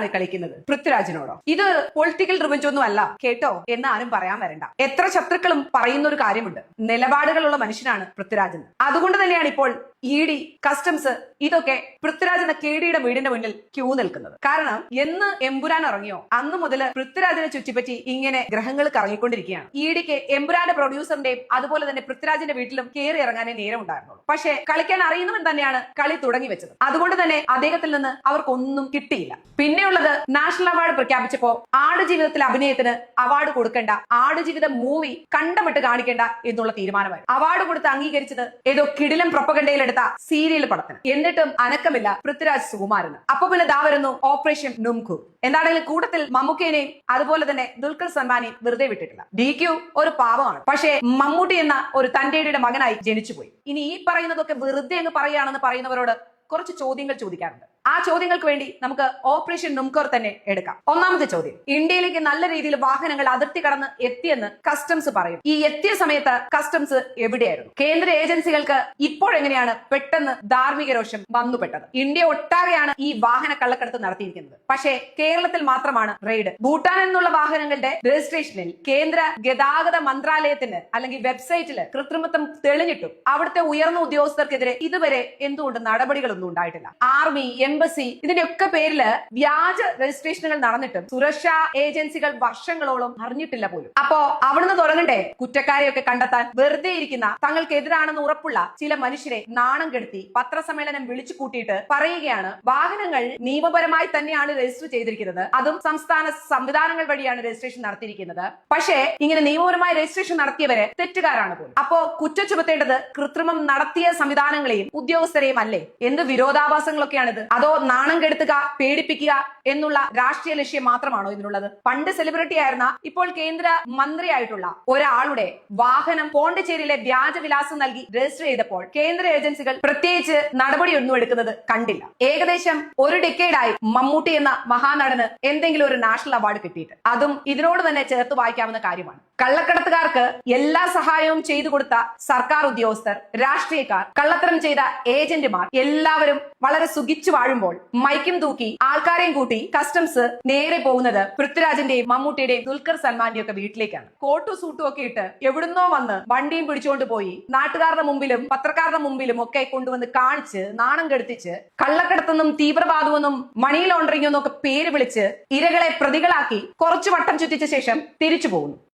ആരോടാണ് കളിക്കുന്നത്? പൃഥ്വിരാജിനോടോ? ഇത് പൊളിറ്റിക്കൽ റിവഞ്ച് ഒന്നും അല്ല കേട്ടോ എന്ന് ആരും പറയാൻ വരണ്ട. എത്ര ശത്രുക്കളും പറയുന്ന ഒരു കാര്യമുണ്ട്, നിലപാടുകളുള്ള മനുഷ്യനാണ് പൃഥ്വിരാജ്. അതുകൊണ്ട് തന്നെയാണ് ഇപ്പോൾ ED, കസ്റ്റംസ് ഇതൊക്കെ പൃഥ്വിരാജ് എന്ന KDയുടെ വീടിന്റെ മുന്നിൽ ക്യൂ നിൽക്കുന്നത്. കാരണം എന്ന് എമ്പുരാൻ ഇറങ്ങിയോ അന്ന് മുതൽ പൃഥ്വിരാജിനെ ചുറ്റിപ്പറ്റി ഇങ്ങനെ ഗ്രഹങ്ങൾ കറങ്ങിക്കൊണ്ടിരിക്കുകയാണ്. EDക്ക് എമ്പുരാന്റെ പ്രൊഡ്യൂസറിന്റെയും അതുപോലെ തന്നെ പൃഥ്വിരാജിന്റെ വീട്ടിലും കയറി ഇറങ്ങാനേ നേരം ഉണ്ടായിരുന്നുള്ളൂ. പക്ഷേ കളിക്കാൻ അറിയുന്നവൻ തന്നെയാണ് കളി തുടങ്ങി വെച്ചത്. അതുകൊണ്ട് തന്നെ അദ്ദേഹത്തിൽ നിന്ന് അവർക്കൊന്നും കിട്ടിയില്ല. പിന്നെയുള്ളത് നാഷണൽ അവാർഡ് പ്രഖ്യാപിച്ചപ്പോ ആടുജീവിതത്തിലെ അഭിനയത്തിന് അവാർഡ് കൊടുക്കേണ്ട, ആടുജീവിതം മൂവി കണ്ടമിട്ട് കാണിക്കേണ്ട എന്നുള്ള തീരുമാനമായി. അവാർഡ് കൊടുത്ത് അംഗീകരിച്ചത് ഏതോ കിടിലം പ്രൊപ്പഗണ്ടയിലെടുത്ത സീരിയൽ പടത്തിന്. എന്നിട്ടും അനക്കമില്ല പൃഥ്വിരാജ് സുകുമാരന്. അപ്പൊ പിന്നെ ദാ വരുന്നു ഓപ്പറേഷൻ നുംകു. എന്താണെങ്കിലും കൂട്ടത്തിൽ മമ്മൂക്കേനെയും അതുപോലെ തന്നെ ദുൽഖർ സൽമാനെയും വെറുതെ വിട്ടിട്ടില്ല. DQ ഒരു പാവമാണ്, പക്ഷേ മമ്മൂട്ടി എന്ന ഒരു തന്റേടിയുടെ മകനായി ജനിച്ചുപോയി. ഇനി ഈ പറയുന്നതൊക്കെ വെറുതെ അങ്ങ് പറയുകയാണെന്ന് പറയുന്നവരോട് കുറച്ച് ചോദ്യങ്ങൾ ചോദിക്കാറുണ്ട്. ആ ചോദ്യങ്ങൾക്ക് വേണ്ടി നമുക്ക് ഓപ്പറേഷൻ നുംകർ തന്നെ എടുക്കാം. ഒന്നാമത്തെ ചോദ്യം, ഇന്ത്യയിലേക്ക് നല്ല രീതിയിൽ വാഹനങ്ങൾ അതിർത്തി കടന്ന് എത്തിയെന്ന് കസ്റ്റംസ് പറയും. ഈ എത്തിയ സമയത്ത് കസ്റ്റംസ് എവിടെയായിരുന്നു? കേന്ദ്ര ഏജൻസികൾക്ക് ഇപ്പോഴെങ്ങനെയാണ് പെട്ടെന്ന് ധാർമ്മിക രോഷം വന്നുപെട്ടത്? ഇന്ത്യ ഒട്ടാകെയാണ് ഈ വാഹന കള്ളക്കടത്ത് നടത്തിയിരിക്കുന്നത്. പക്ഷേ കേരളത്തിൽ മാത്രമാണ് റെയ്ഡ്. ഭൂട്ടാനിൽ നിന്നുള്ള വാഹനങ്ങളുടെ രജിസ്ട്രേഷനിൽ കേന്ദ്ര ഗതാഗത മന്ത്രാലയത്തിന് അല്ലെങ്കിൽ വെബ്സൈറ്റിൽ കൃത്രിമത്വം തെളിഞ്ഞിട്ടും അവിടുത്തെ ഉയർന്ന ഉദ്യോഗസ്ഥർക്കെതിരെ ഇതുവരെ എന്തുകൊണ്ട് നടപടികളൊന്നും ഉണ്ടായിട്ടില്ല? ആർമി, എംബസി ഇതിന്റെയൊക്കെ പേരില് വ്യാജ രജിസ്ട്രേഷനുകൾ നടന്നിട്ടും സുരക്ഷാ ഏജൻസികൾ വർഷങ്ങളോളം അറിഞ്ഞിട്ടില്ല പോലും. അപ്പോ അവിടുന്ന് തുടങ്ങണ്ടേ കുറ്റക്കാരെയൊക്കെ കണ്ടെത്താൻ? വെറുതെ ഇരിക്കുന്ന തങ്ങൾക്കെതിരാണെന്ന് ഉറപ്പുള്ള ചില മനുഷ്യരെ നാണം കെടുത്തി പത്രസമ്മേളനം വിളിച്ചു കൂട്ടിയിട്ട് പറയുകയാണ് വാഹനങ്ങൾ നിയമപരമായി തന്നെയാണ് രജിസ്റ്റർ ചെയ്തിരിക്കുന്നത്, അതും സംസ്ഥാന സംവിധാനങ്ങൾ വഴിയാണ് രജിസ്ട്രേഷൻ നടത്തിയിരിക്കുന്നത്. പക്ഷേ ഇങ്ങനെ നിയമപരമായ രജിസ്ട്രേഷൻ നടത്തിയവരെ തെറ്റുകാരാണ് പോലും. അപ്പോ കുറ്റം ചുമത്തേണ്ടത് കൃത്രിമം നടത്തിയ സംവിധാനങ്ങളെയും ഉദ്യോഗസ്ഥരെയും അല്ലേ? എന്ത് വിരോധാഭാസങ്ങളൊക്കെയാണിത്? അതോ നാണം കെടുത്തുക, പേടിപ്പിക്കുക എന്നുള്ള രാഷ്ട്രീയ ലക്ഷ്യം മാത്രമാണോ ഇതിനുള്ളത്? പണ്ട് സെലിബ്രിറ്റി ആയിരുന്ന ഇപ്പോൾ കേന്ദ്ര മന്ത്രിയായിട്ടുള്ള ഒരാളുടെ വാഹനം പോണ്ടിച്ചേരിയിലെ വ്യാജവിലാസം നൽകി രജിസ്റ്റർ ചെയ്തപ്പോൾ കേന്ദ്ര ഏജൻസികൾ പ്രത്യേകിച്ച് നടപടിയൊന്നും എടുക്കുന്നത് കണ്ടില്ല. ഏകദേശം ഒരു ഡിക്കേഡായി മമ്മൂട്ടി എന്ന മഹാനടന് എന്തെങ്കിലും ഒരു നാഷണൽ അവാർഡ് കിട്ടിയിട്ട്, അതും ഇതിനോട് തന്നെ ചേർത്ത് വായിക്കാവുന്ന കാര്യമാണ്. കള്ളക്കടത്തുകാർക്ക് എല്ലാ സഹായവും ചെയ്തു കൊടുത്ത സർക്കാർ ഉദ്യോഗസ്ഥർ, രാഷ്ട്രീയക്കാർ, കള്ളത്തരം ചെയ്ത ഏജന്റുമാർ എല്ലാവരും വളരെ സുഖിച്ചു വാഴുമ്പോൾ മൈക്കും തൂക്കി ആൾക്കാരെയും കൂട്ടി കസ്റ്റംസ് നേരെ പോകുന്നത് പൃഥ്വിരാജിന്റെയും മമ്മൂട്ടിയുടെയും ദുൽഖർ സൽമാന്റെയും ഒക്കെ വീട്ടിലേക്കാണ്. കോട്ടും സൂട്ടും ഒക്കെ ഇട്ട് എവിടുന്നോ വന്ന് വണ്ടിയും പിടിച്ചുകൊണ്ട് പോയി നാട്ടുകാരുടെ മുമ്പിലും പത്രക്കാരുടെ മുമ്പിലും ഒക്കെ കൊണ്ടുവന്ന് കാണിച്ച് നാണം കെടുത്തിച്ച് കള്ളക്കടത്തെന്നും തീവ്രവാദമെന്നും മണി ലോണ്ടറിംഗ് എന്നൊക്കെ പേര് വിളിച്ച് ഇരകളെ പ്രതികളാക്കി കുറച്ചു വട്ടം ചുറ്റിച്ച ശേഷം തിരിച്ചു പോകുന്നു.